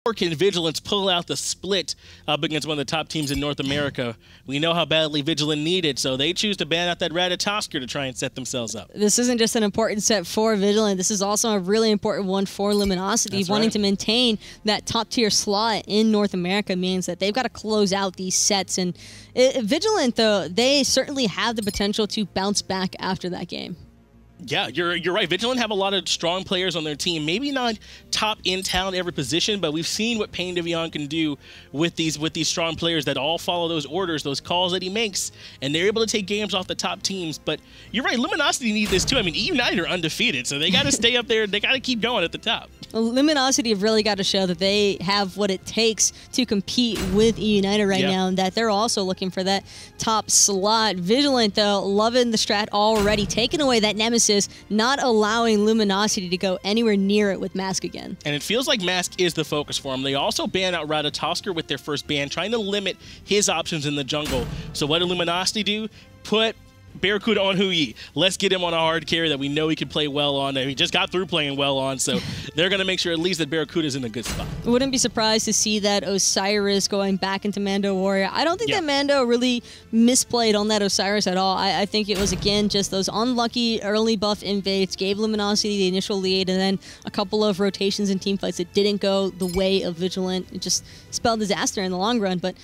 Or can Vigilance pull out the split up against one of the top teams in North America? We know how badly Vigilant need it, so they choose to ban out that Ratatoskr to try and set themselves up. This isn't just an important set for Vigilant. This is also a really important one for Luminosity. That's wanting right. to maintain that top-tier slot in North America means that they've got to close out these sets. And Vigilant, though, they certainly have the potential to bounce back after that game. Yeah, you're right. Vigilant have a lot of strong players on their team. Maybe not top in talent every position, but we've seen what Payne Devion can do with these strong players that all follow those orders, those calls that he makes, and they're able to take games off the top teams. But you're right, Luminosity need this too. I mean, E United are undefeated, so they got to stay up there. They got to keep going at the top. Luminosity have really got to show that they have what it takes to compete with E United right now, and that they're also looking for that top slot. Vigilant, though, loving the strat already, taking away that Nemesis, not allowing Luminosity to go anywhere near it with Mask again. And it feels like Mask is the focus for them. They also ban out Ratatoskr with their first ban, trying to limit his options in the jungle. So what did Luminosity do? Put Barracuda on Huyi. Let's get him on a hard carry that we know he can play well on, that he just got through playing well on, so they're going to make sure at least that Barracuda's in a good spot. Wouldn't be surprised to see that Osiris going back into Mando Warrior. I don't think that Mando really misplayed on that Osiris at all. I think it was, again, just those unlucky early buff invades, gave Luminosity the initial lead, and then a couple of rotations and teamfights that didn't go the way of Vigilant. It just spelled disaster in the long run, but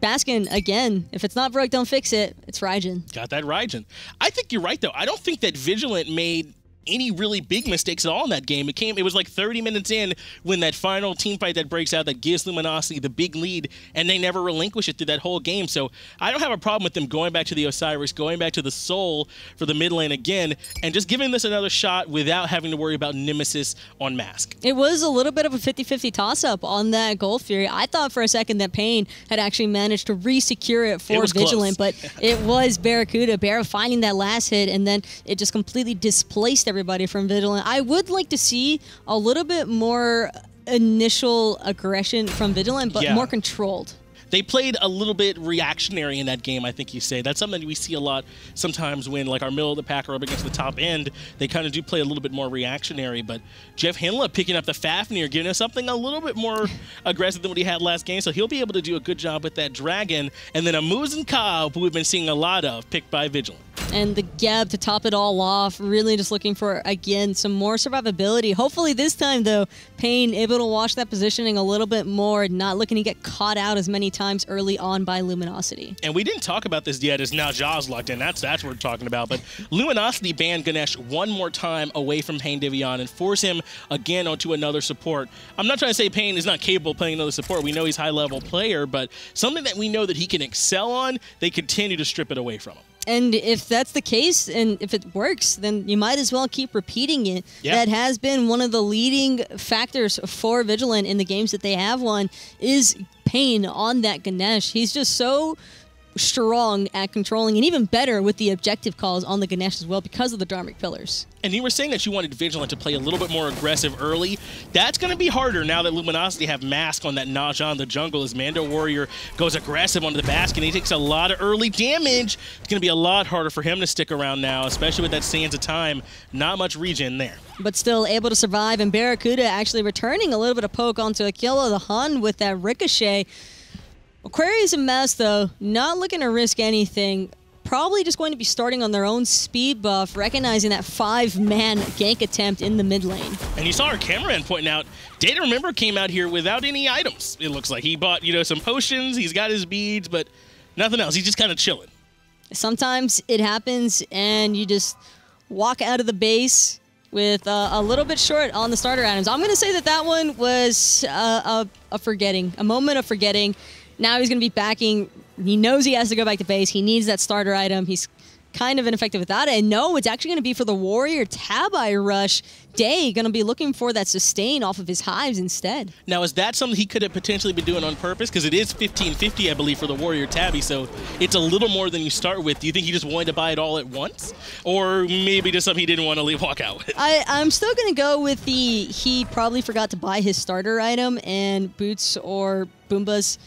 Baskin, again, if it's not broke, don't fix it. It's Raijin. Got that Raijin. I think you're right, though. I don't think that Vigilant made any really big mistakes at all in that game. It was like 30 minutes in when that final team fight that breaks out that gives Luminosity the big lead, and they never relinquish it through that whole game. So I don't have a problem with them going back to the Osiris, going back to the Soul for the mid lane again, and just giving this another shot without having to worry about Nemesis on Mask. It was a little bit of a 50-50 toss-up on that Gold Fury. I thought for a second that Payne had actually managed to re-secure it for Vigilant, but it was Barracuda. Barra finding that last hit, and then it just completely displaced everybody from Vigilant. I would like to see a little bit more initial aggression from Vigilant, but more controlled. They played a little bit reactionary in that game, I think you say. That's something that we see a lot sometimes when, like, our middle of the pack are up against the top end. They kind of do play a little bit more reactionary. But Jeff Hinla picking up the Fafnir, giving us something a little bit more aggressive than what he had last game. So he'll be able to do a good job with that Dragon. And then a Muzen Cobb, who we've been seeing a lot of, picked by Vigilant. And the Geb to top it all off, really just looking for, again, some more survivability. Hopefully this time, though, Payne able to watch that positioning a little bit more, not looking to get caught out as many times early on by Luminosity. And we didn't talk about this yet, as now Jaws locked in. That's what we're talking about. But Luminosity banned Ganesh one more time away from Payne Devion and force him again onto another support. I'm not trying to say Payne is not capable of playing another support. We know he's a high-level player, but something that we know that he can excel on, they continue to strip it away from him. And if that's the case, and if it works, then you might as well keep repeating it. That has been one of the leading factors for Vigilant in the games that they have won, is Payne on that Ganesh. He's just so strong at controlling, and even better with the objective calls on the Ganesh as well because of the Dharmic Pillars. And you were saying that you wanted Vigilant to play a little bit more aggressive early. That's going to be harder now that Luminosity have Mask on that Naja in the jungle as Mando Warrior goes aggressive onto the basket, and he takes a lot of early damage. It's going to be a lot harder for him to stick around now, especially with that Sands of Time. Not much regen there. But still able to survive, and Barracuda actually returning a little bit of poke onto Aquila the Hun with that Ricochet. Aquarius and Mask, though, not looking to risk anything. Probably just going to be starting on their own speed buff, recognizing that 5-man gank attempt in the mid lane. And you saw our cameraman pointing out, Data Remember came out here without any items. It looks like he bought, some potions, he's got his beads, but nothing else. He's just kind of chilling. Sometimes it happens, and you just walk out of the base with a little bit short on the starter items. I'm going to say that that one was a moment of forgetting. Now he's going to be backing. He knows he has to go back to base. He needs that starter item. He's kind of ineffective without it. And no, it's actually going to be for the Warrior Tabi rush. Day going to be looking for that sustain off of his hives instead. Now, is that something he could have potentially been doing on purpose? Because it is 1550, I believe, for the Warrior Tabby, so it's a little more than you start with. Do you think he just wanted to buy it all at once? Or maybe just something he didn't want to walk out with? I'm still going to go with he probably forgot to buy his starter item and boots or Boombas,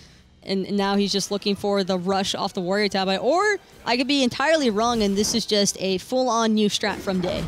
and now he's just looking for the rush off the Warrior Tabi. Or I could be entirely wrong, and this is just a full-on new strat from Day.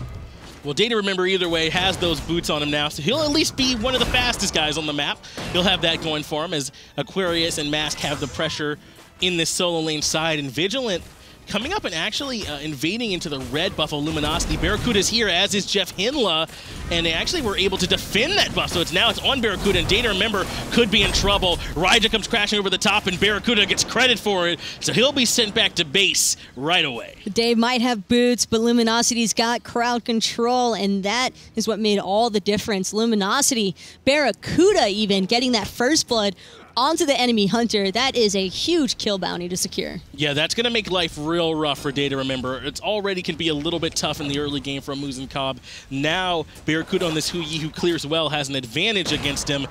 Well, Data, remember, either way, has those boots on him now, so he'll at least be one of the fastest guys on the map. He'll have that going for him as Aquarius and Mask have the pressure in this solo lane side, and Vigilant coming up and actually invading into the red buff of Luminosity. Barracuda's here, as is Jeff Hinla, and they actually were able to defend that buff, so it's on Barracuda, and Data, remember, could be in trouble. Raija comes crashing over the top, and Barracuda gets credit for it, so he'll be sent back to base right away. Dave might have boots, but Luminosity's got crowd control, and that is what made all the difference. Luminosity, Barracuda even, getting that first blood onto the enemy hunter. That is a huge kill bounty to secure. Yeah, that's going to make life real rough for Data, remember. It's already can be a little bit tough in the early game from Muzen Cobb. Now, Barracuda on this Huyi, who clears well, has an advantage against him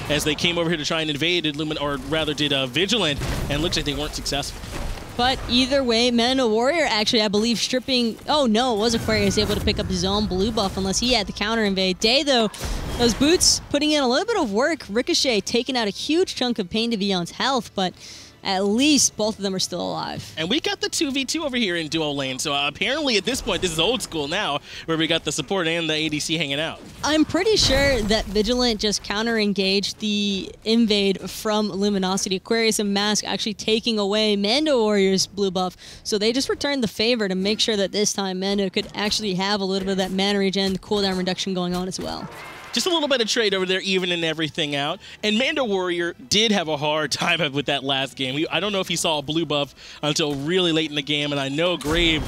as they came over here to try and invade, did Vigilant, and looks like they weren't successful. But either way, Mando Warrior actually, I believe, stripping... Oh, no, it was Aquarius able to pick up his own blue buff unless he had the counter invade. Day, though, those boots putting in a little bit of work. Ricochet taking out a huge chunk of Pain Devion's health, but at least both of them are still alive. And we got the 2v2 over here in duo lane, so apparently at this point, this is old school now, where we got the support and the ADC hanging out. I'm pretty sure that Vigilant just counter-engaged the invade from Luminosity. Aquarius and Mask actually taking away Mando Warrior's blue buff, so they just returned the favor to make sure that this time Mando could actually have a little bit of that mana regen cooldown reduction going on as well. Just a little bit of trade over there, evening everything out. And Mando Warrior did have a hard time with that last game. I don't know if he saw a blue buff until really late in the game, and I know Grave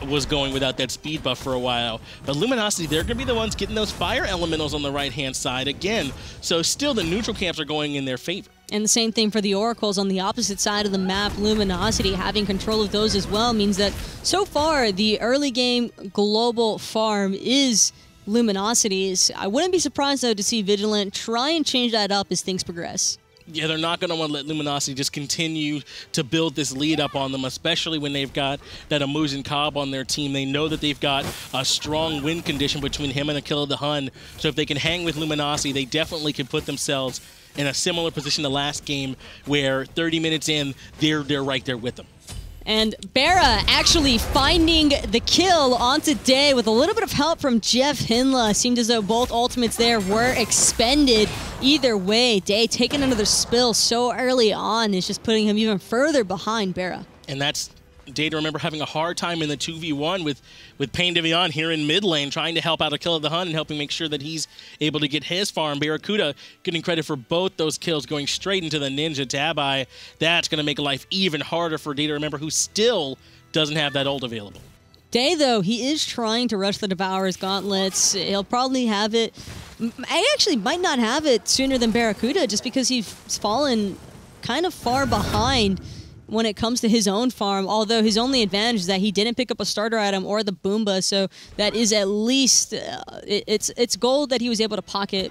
was going without that speed buff for a while. But Luminosity, they're going to be the ones getting those fire elementals on the right-hand side again. So still the neutral camps are going in their favor. And the same thing for the Oracles on the opposite side of the map. Luminosity having control of those as well means that so far the early game global farm is Luminosity's. I wouldn't be surprised, though, to see Vigilant try and change that up as things progress. Yeah, they're not going to want to let Luminosity just continue to build this lead up on them, especially when they've got that Muzen Cobb on their team. They know that they've got a strong win condition between him and Akilla the Hun, so if they can hang with Luminosity, they definitely can put themselves in a similar position to last game where 30 minutes in, they're right there with them. And Barra actually finding the kill onto Day with a little bit of help from Jeff Hinla. Seemed as though both ultimates there were expended. Either way, Day taking another spill so early on is just putting him even further behind Barra. And that's Data, remember, having a hard time in the 2v1 with Pain Devion here in mid lane, trying to help out Akilla the Hun and helping make sure that he's able to get his farm. Barracuda getting credit for both those kills, going straight into the Ninja Tabi. That's going to make life even harder for Data, remember, who still doesn't have that ult available. Day, though, he is trying to rush the Devourer's gauntlets. He'll probably have it. I actually might not have it sooner than Barracuda just because he's fallen kind of far behind when it comes to his own farm, although his only advantage is that he didn't pick up a starter item or the Boomba, so that is at least, it's gold that he was able to pocket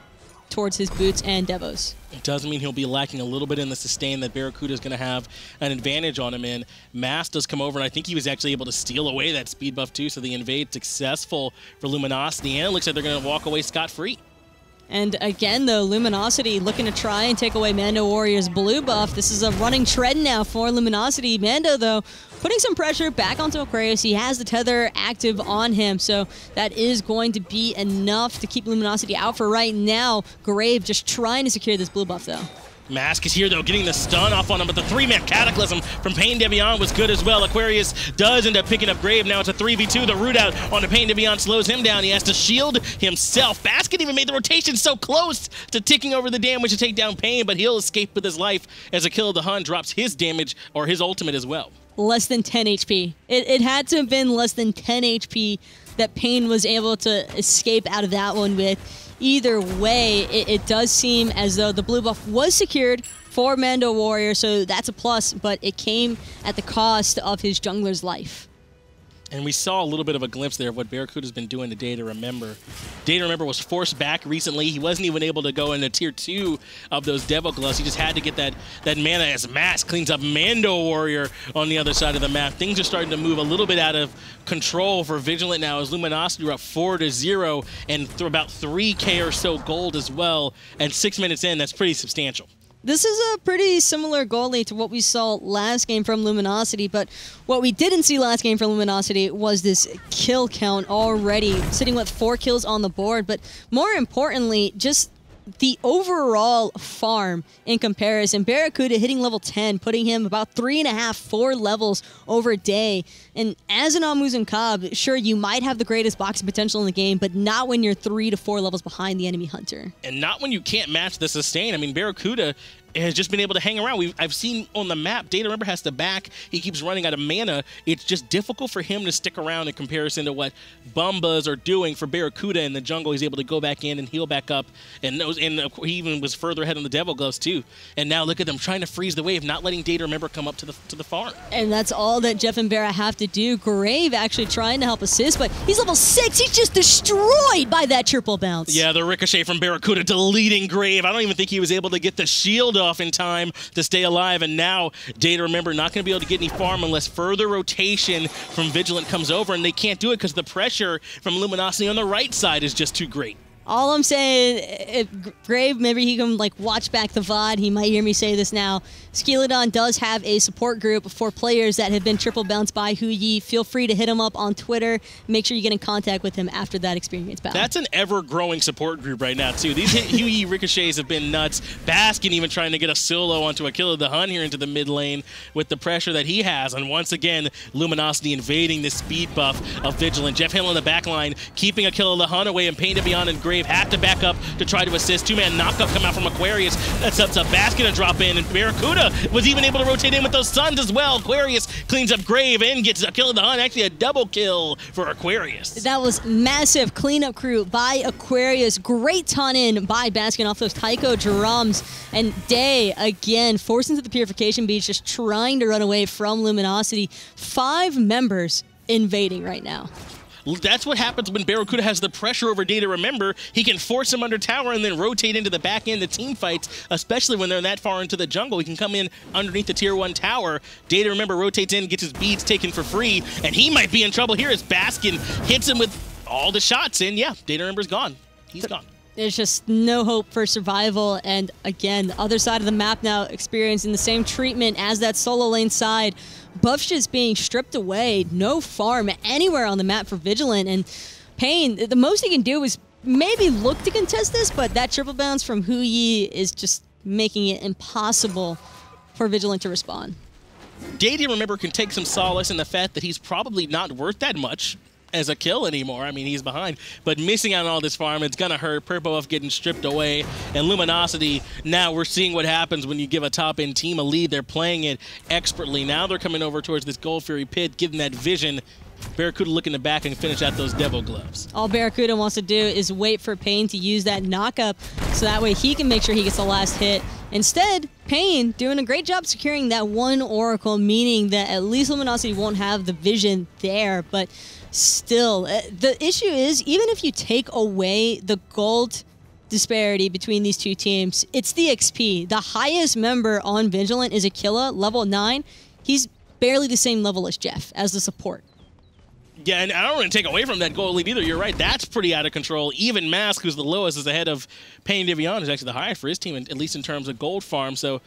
towards his boots and Devos. It does mean he'll be lacking a little bit in the sustain that Barracuda is going to have an advantage on him in. Mass does come over, and I think he was actually able to steal away that speed buff too, so the invade successful for Luminosity, and it looks like they're going to walk away scot-free. And again, though, Luminosity looking to try and take away Mando Warrior's blue buff. This is a running trend now for Luminosity. Mando, though, putting some pressure back onto Aquarius. He has the tether active on him, so that is going to be enough to keep Luminosity out for right now. Grave just trying to secure this blue buff, though. Mask is here, though, getting the stun off on him, but the 3-man Cataclysm from Pain Devion was good as well. Aquarius does end up picking up Grave. Now it's a 3v2. The root out on the Pain Devion slows him down. He has to shield himself. Basket even made the rotation so close to ticking over the damage to take down Pain, but he'll escape with his life as Akilla the Hun drops his damage, or his ultimate as well. Less than 10 HP. It had to have been less than 10 HP that Pain was able to escape out of that one with. Either way, it does seem as though the blue buff was secured for Mando Warrior, so that's a plus, but it came at the cost of his jungler's life. And we saw a little bit of a glimpse there of what Barracuda's been doing to Data Remember. Data Remember was forced back recently. He wasn't even able to go into tier 2 of those Devil Gloves. He just had to get that mana as Mask cleans up Mando Warrior on the other side of the map. Things are starting to move a little bit out of control for Vigilant now as Luminosity are up 4-0 and about 3K or so gold as well. And 6 minutes in, that's pretty substantial. This is a pretty similar goal lead to what we saw last game from Luminosity, but what we didn't see last game from Luminosity was this kill count already, sitting with 4 kills on the board, but more importantly, just the overall farm in comparison. Barracuda hitting level 10, putting him about 3.5, 4 levels over a day. And as an Almuzan Cobb, sure, you might have the greatest boxing potential in the game, but not when you're 3 to 4 levels behind the enemy hunter. And not when you can't match the sustain. I mean, Barracuda has just been able to hang around. I've seen on the map, Data Remember has to back. He keeps running out of mana. It's just difficult for him to stick around in comparison to what Bumbas are doing for Barracuda in the jungle. He's able to go back in and heal back up. And he even was further ahead on the Devil Gloves too. And now look at them trying to freeze the wave, not letting Data Remember come up to the farm. And that's all that Jeff and Barra have to do. Grave actually trying to help assist, but he's level 6. He's just destroyed by that triple bounce. Yeah, the ricochet from Barracuda deleting Grave. I don't even think he was able to get the shield off in time to stay alive, and now Data Remember not going to be able to get any farm unless further rotation from Vigilant comes over, and they can't do it because the pressure from Luminosity on the right side is just too great. All I'm saying, if Grave, maybe he can like watch back the VOD. He might hear me say this now. Skeleton does have a support group for players that have been triple bounced by Huyi. Feel free to hit him up on Twitter. Make sure you get in contact with him after that experience battle. That's an ever-growing support group right now, too. These Huyi ricochets have been nuts. Baskin even trying to get a solo onto Akilla the Hun here into the mid lane with the pressure that he has. And once again, Luminosity invading the speed buff of Vigilant. Jeff Hill in the back line, keeping Akilla the Hun away, and Pain to Beyond and Grave have to back up to try to assist. Two-man knockup come out from Aquarius. That sets up Baskin to drop in, and Barracuda was even able to rotate in with those Suns as well. Aquarius cleans up Grave and gets a kill of the Hun. Actually a double kill for Aquarius. That was massive cleanup crew by Aquarius. Great ton in by Baskin off those Taiko drums. And Day, again, forced into the Purification Beach, just trying to run away from Luminosity. 5 members invading right now. That's what happens when Barracuda has the pressure over Data Remember. He can force him under tower and then rotate into the back end of team fights, especially when they're that far into the jungle. He can come in underneath the tier 1 tower. Data Remember rotates in, gets his beads taken for free, and he might be in trouble here as Baskin hits him with all the shots, and yeah, Data Remember's gone. He's gone. There's just no hope for survival, and again, the other side of the map now experiencing the same treatment as that solo lane side. Buffs just being stripped away, no farm anywhere on the map for Vigilant, and Pain, the most he can do is maybe look to contest this, but that triple bounce from Huyi is just making it impossible for Vigilant to respond. Data Remember can take some solace in the fact that he's probably not worth that much as a kill anymore. I mean, he's behind, but missing out on all this farm, it's gonna hurt. Purple Buff getting stripped away, and Luminosity, now we're seeing what happens when you give a top-end team a lead. They're playing it expertly. Now they're coming over towards this Gold Fury pit, giving that vision. Barracuda looking to back and finish out those Devil Gloves. All Barracuda wants to do is wait for Pain to use that knockup so that way he can make sure he gets the last hit. Instead, Pain doing a great job securing that one Oracle, meaning that at least Luminosity won't have the vision there, but still, the issue is, even if you take away the gold disparity between these two teams, it's the XP. The highest member on Vigilant is Akilla, level 9. He's barely the same level as Jeff, as the support. Yeah, and I don't want to take away from that gold lead either. You're right, that's pretty out of control. Even Mask, who's the lowest, is ahead of Pain Devion, who's actually the highest for his team, at least in terms of gold farm. So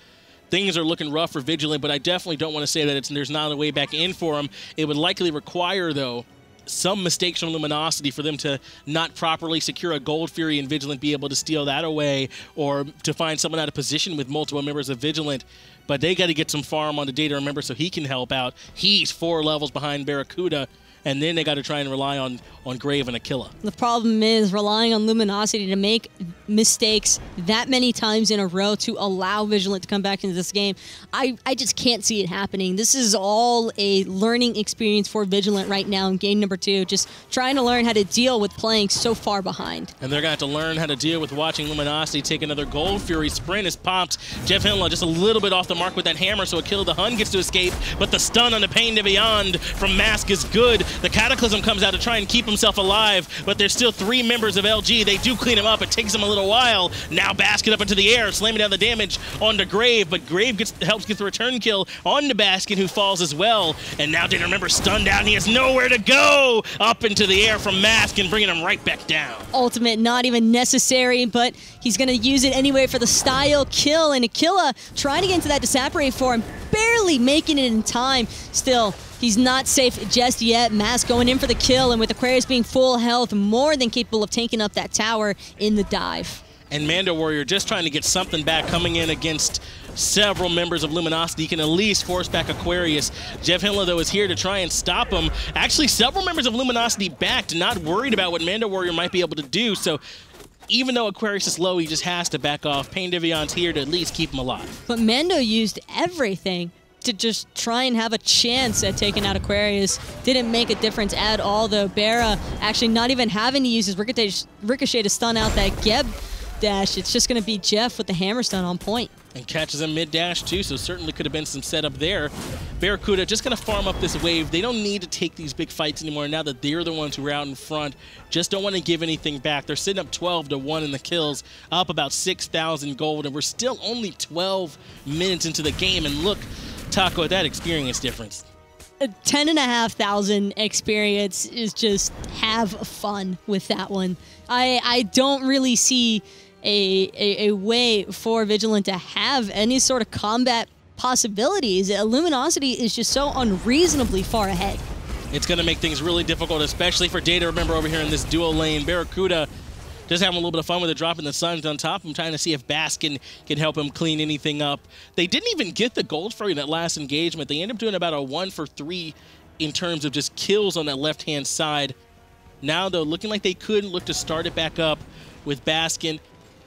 things are looking rough for Vigilant, but I definitely don't want to say that there's not a way back in for them. It would likely require, though, some mistakes from Luminosity for them to not properly secure a Gold Fury and Vigilant be able to steal that away, or to find someone out of position with multiple members of Vigilant. But they got to get some farm on the Data Remember so he can help out. He's 4 levels behind Barracuda, and then they got to try and rely on Grave and Akilla. The problem is relying on Luminosity to make mistakes that many times in a row to allow Vigilant to come back into this game. I just can't see it happening. This is all a learning experience for Vigilant right now in game number 2, just trying to learn how to deal with playing so far behind. And they're going to have to learn how to deal with watching Luminosity take another Gold Fury. Sprint is popped. Jeff Hinla just a little bit off the mark with that hammer, so Akilla the Hun gets to escape, but the stun on the Pain to Beyond from Mask is good. The Cataclysm comes out to try and keep himself alive, but there's still 3 members of LG. They do clean him up. It takes him a little while. Now Baskin up into the air, slamming down the damage onto Grave, but Grave helps get the return kill onto Baskin, who falls as well. And now Data Remember stunned out, and he has nowhere to go. Up into the air from Mask and bringing him right back down. Ultimate not even necessary, but he's going to use it anyway for the style kill. And Aquila trying to get into that Disapparate form, barely making it in time. Still, he's not safe just yet. Mask going in for the kill, and with Aquarius being full health, more than capable of taking up that tower in the dive. And Mando Warrior just trying to get something back, coming in against several members of Luminosity. He can at least force back Aquarius. Jeff Himla, though, is here to try and stop him. Actually, several members of Luminosity backed, not worried about what Mando Warrior might be able to do. So even though Aquarius is low, he just has to back off. Pain Divion's here to at least keep him alive. But Mando used everything to just try and have a chance at taking out Aquarius. Didn't make a difference at all, though. Bera actually not even having to use his Ricochet to stun out that Geb dash. It's just going to be Jeff with the hammer stun on point. And catches him mid-dash, too, so certainly could have been some setup there. Barracuda just going to farm up this wave. They don't need to take these big fights anymore now that they're the ones who are out in front. Just don't want to give anything back. They're sitting up 12-1 in the kills, up about 6,000 gold, and we're still only 12 minutes into the game. And look, Taco, at that experience difference. 10,500 experience is just have fun with that one. I don't really see a way for Vigilant to have any sort of combat possibilities. Luminosity is just so unreasonably far ahead. It's going to make things really difficult, especially for Data Remember over here in this dual lane. Barracuda just having a little bit of fun with it, dropping the Suns on top of him, trying to see if Baskin can help him clean anything up. They didn't even get the gold for in that last engagement. They ended up doing about a 1 for 3 in terms of just kills on that left-hand side. Now, though, looking like they could look to start it back up with Baskin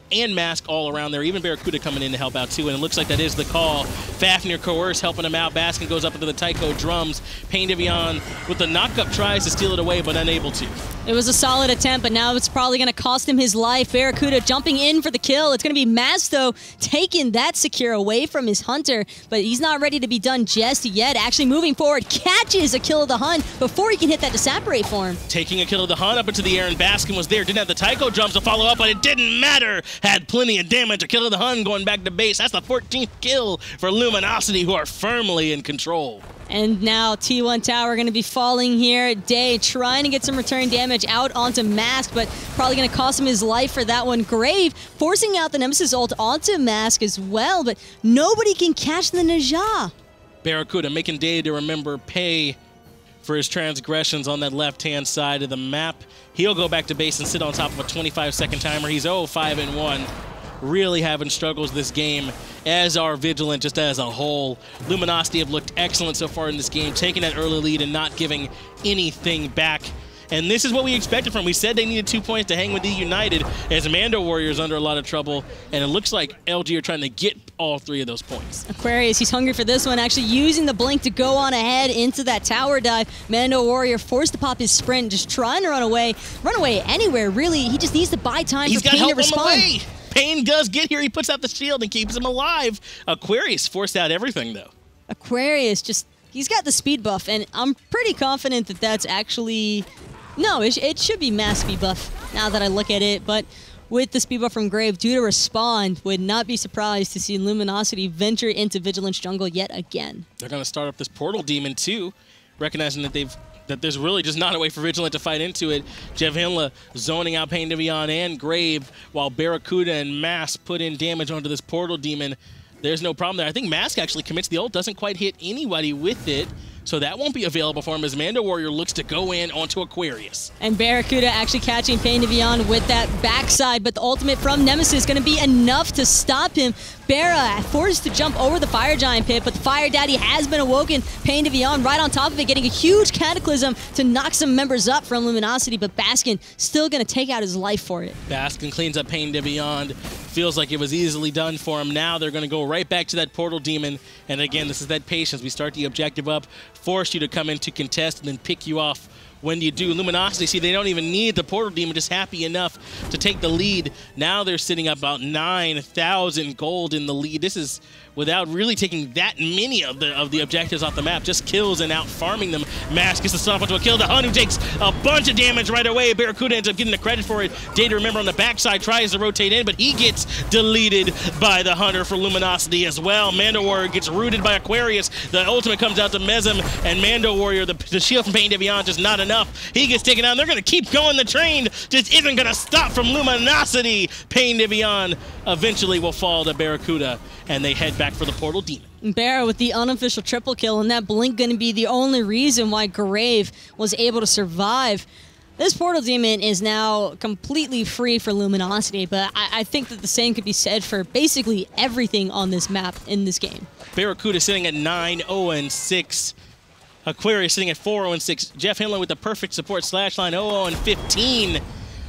and Mask all around there. Even Barracuda coming in to help out, too, and it looks like that is the call. Fafnir Coerce helping him out. Baskin goes up into the Tycho drums. Pain Divion with the knockup tries to steal it away, but unable to. It was a solid attempt, but now it's probably going to cost him his life. Barracuda jumping in for the kill. It's going to be Mask, though, taking that secure away from his Hunter, but he's not ready to be done just yet. Actually moving forward, catches a kill of the Hun before he can hit that Disapparate form. Taking a kill of the Hun up into the air, and Baskin was there. Didn't have the Tycho drums to follow up, but it didn't matter. Had plenty of damage. A kill of the Hun going back to base. That's the 14th kill for Luminosity, who are firmly in control. And now T1 Tower going to be falling here. Day trying to get some return damage out onto Mask, but probably going to cost him his life for that one. Grave forcing out the Nemesis ult onto Mask as well, but nobody can catch the Najah. Barracuda making Data Remember pay for his transgressions on that left-hand side of the map. He'll go back to base and sit on top of a 25-second timer. He's 0-5-1. Really having struggles this game, as are Vigilant just as a whole. Luminosity have looked excellent so far in this game, taking that early lead and not giving anything back. And this is what we expected from them. We said they needed 2 points to hang with the United, as Mando Warrior's under a lot of trouble, and it looks like LG are trying to get all 3 of those points. Aquarius, he's hungry for this one, actually using the blink to go on ahead into that tower dive. Mando Warrior forced to pop his sprint, just trying to run away anywhere, really. He just needs to buy time for Pain to respond. Pain does get here. He puts out the shield and keeps him alive. Aquarius forced out everything, though. Aquarius he's got the speed buff, and I'm pretty confident that that's actually... No, it should be mass speed buff now that I look at it, but with the speed buff from Grave due to respond, would not be surprised to see Luminosity venture into Vigilance jungle yet again. They're going to start up this portal demon, too, recognizing that there's really just not a way for Vigilant to fight into it. Jeff Hinla zoning out Pain Divion and Grave, while Barracuda and Mask put in damage onto this portal demon. There's no problem there. I think Mask actually commits the ult, doesn't quite hit anybody with it, so that won't be available for him as Mando Warrior looks to go in onto Aquarius. And Barracuda actually catching Pain Divion with that backside, but the ultimate from Nemesis is going to be enough to stop him. Barra forced to jump over the Fire Giant pit, but the Fire Daddy has been awoken. Pain Divion right on top of it, getting a huge Cataclysm to knock some members up from Luminosity, but Baskin still going to take out his life for it. Baskin cleans up Pain Divion. Feels like it was easily done for him. Now they're going to go right back to that Portal Demon. And again, this is that patience. We start the objective up, force you to come in to contest, and then pick you off when you do. Luminosity, see, they don't even need the Portal Demon, just happy enough to take the lead. Now they're sitting at about 9,000 gold in the lead. This is without really taking that many of the objectives off the map, just kills and out farming them. Mask gets the stop onto a kill. The Hun, who takes a bunch of damage right away. Barracuda ends up getting the credit for it. Data, remember, on the backside tries to rotate in, but he gets deleted by the Hunter for Luminosity as well. Mando Warrior gets rooted by Aquarius. The ultimate comes out to Mesm, and Mando Warrior, the shield from Pain Deviant, just not enough. He gets taken down. They're going to keep going. The train just isn't going to stop from Luminosity. Pain Deviant eventually will fall to Barracuda, and they head back for the Portal Demon. Barra with the unofficial triple kill, and that blink going to be the only reason why Grave was able to survive. This Portal Demon is now completely free for Luminosity, but I think that the same could be said for basically everything on this map in this game. Barracuda sitting at 9-0-6. Aquarius sitting at 4-0-6. Jeff Hinley with the perfect support slash line, 0-0-15.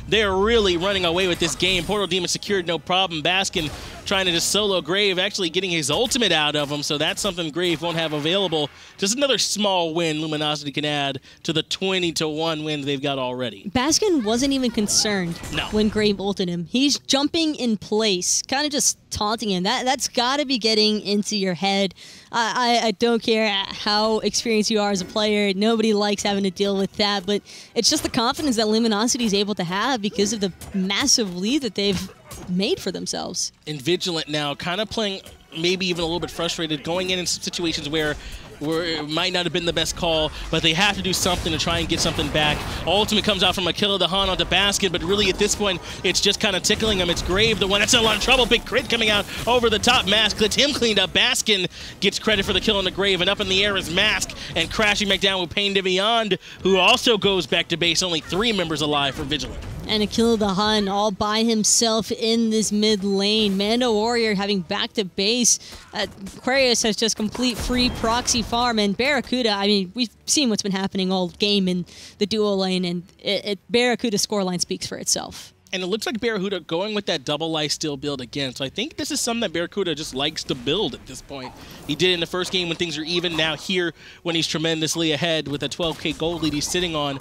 They're really running away with this game. Portal Demon secured, no problem. Baskin trying to just solo Grave, actually getting his ultimate out of him, so that's something Grave won't have available. Just another small win Luminosity can add to the 20-1 wins they've got already. Baskin wasn't even concerned when Grave ulted him. He's jumping in place, kind of just taunting him. That's got to be getting into your head. I don't care how experienced you are as a player. Nobody likes having to deal with that, but it's just the confidence that Luminosity is able to have because of the massive lead that they've made for themselves. And Vigilant now kind of playing maybe even a little bit frustrated, going in situations where it might not have been the best call, but they have to do something to try and get something back. Ultimate comes out from a kill of the Han onto Baskin, but really at this point, it's just kind of tickling him. It's Grave, the one that's in a lot of trouble. Big crit coming out over the top. Mask gets him cleaned up. Baskin gets credit for the kill on the Grave, and up in the air is Mask, and crashing back down with Pain Deviant, who also goes back to base. Only 3 members alive for Vigilant. And a kill of the Hun all by himself in this mid lane. Mando Warrior having back to base. Aquarius has just complete free proxy farm. And Barracuda, I mean, we've seen what's been happening all game in the duo lane. And Barracuda's scoreline speaks for itself. And it looks like Barracuda going with that double lifesteal build again. So I think this is something that Barracuda just likes to build at this point. He did it in the first game when things are even. Now here, when he's tremendously ahead with a 12K gold lead he's sitting on.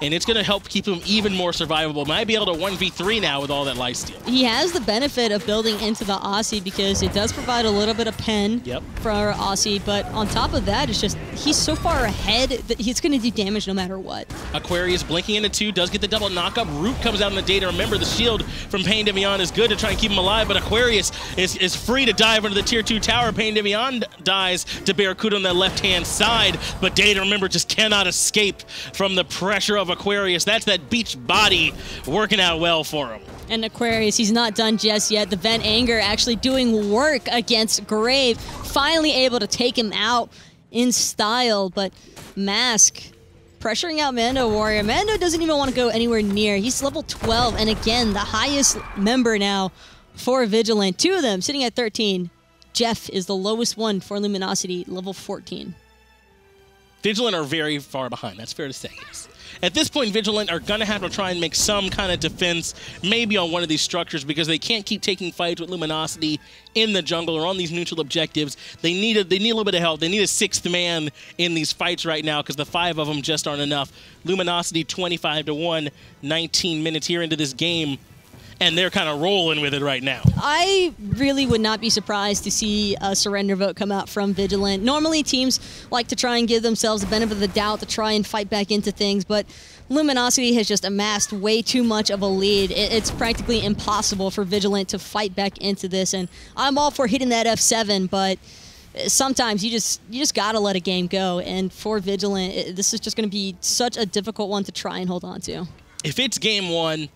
And it's going to help keep him even more survivable. Might be able to 1v3 now with all that lifesteal. He has the benefit of building into the Aussie because it does provide a little bit of pen for our Aussie. But on top of that, it's just he's so far ahead that he's going to do damage no matter what. Aquarius blinking into 2, does get the double knockup. Root comes out in the data. Remember, the shield from Pain Deviant is good to try and keep him alive, but Aquarius is free to dive into the tier 2 tower. Pain Deviant dies to Barracuda on the left-hand side, but Data, remember, just cannot escape from the pressure of Aquarius. That's that beach body working out well for him. And Aquarius, he's not done just yet. The Vent Anger actually doing work against Grave, finally able to take him out in style, but Mask pressuring out Mando Warrior. Mando doesn't even want to go anywhere near. He's level 12, and again, the highest member now for Vigilant. 2 of them sitting at 13. Jeff is the lowest one for Luminosity, level 14. Vigilant are very far behind, that's fair to say, yes. At this point, Vigilant are going to have to try and make some kind of defense, maybe on one of these structures, because they can't keep taking fights with Luminosity in the jungle or on these neutral objectives. They need a little bit of help. They need a 6th man in these fights right now because the 5 of them just aren't enough. Luminosity 25-1, 19 minutes here into this game, and they're kind of rolling with it right now. I really would not be surprised to see a surrender vote come out from Vigilant. Normally, teams like to try and give themselves the benefit of the doubt to try and fight back into things, but Luminosity has just amassed way too much of a lead. It's practically impossible for Vigilant to fight back into this, and I'm all for hitting that F7, but sometimes you just gotta let a game go, and for Vigilant, this is just going to be such a difficult one to try and hold on to. If it's game 1,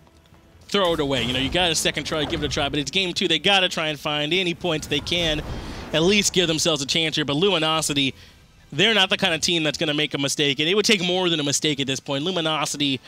throw it away. You know, you got a second try, give it a try, but it's game 2. They got to try and find any points they can, at least give themselves a chance here. But Luminosity, they're not the kind of team that's going to make a mistake, and it would take more than a mistake at this point. Luminosity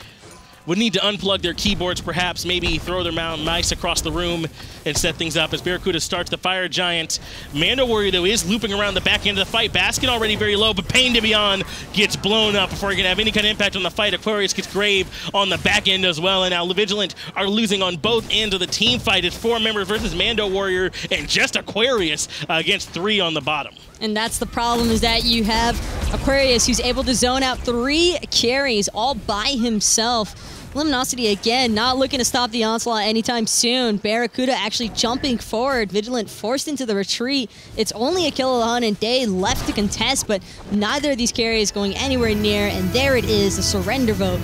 would need to unplug their keyboards, perhaps maybe throw their mice across the room and set things up as Barracuda starts the Fire Giant. Mando Warrior, though, is looping around the back end of the fight. Basket already very low, but Pain to Beyond gets blown up before he can have any kind of impact on the fight. Aquarius gets Grave on the back end as well, and now Vigilant are losing on both ends of the team fight. It's 4 members versus Mando Warrior and just Aquarius against 3 on the bottom. And that's the problem, is that you have Aquarius, who's able to zone out 3 carries all by himself. Luminosity, again, not looking to stop the onslaught anytime soon. Barracuda actually jumping forward. Vigilant forced into the retreat. It's only a Killahan and Day left to contest, but neither of these carries going anywhere near, and there it is, the surrender vote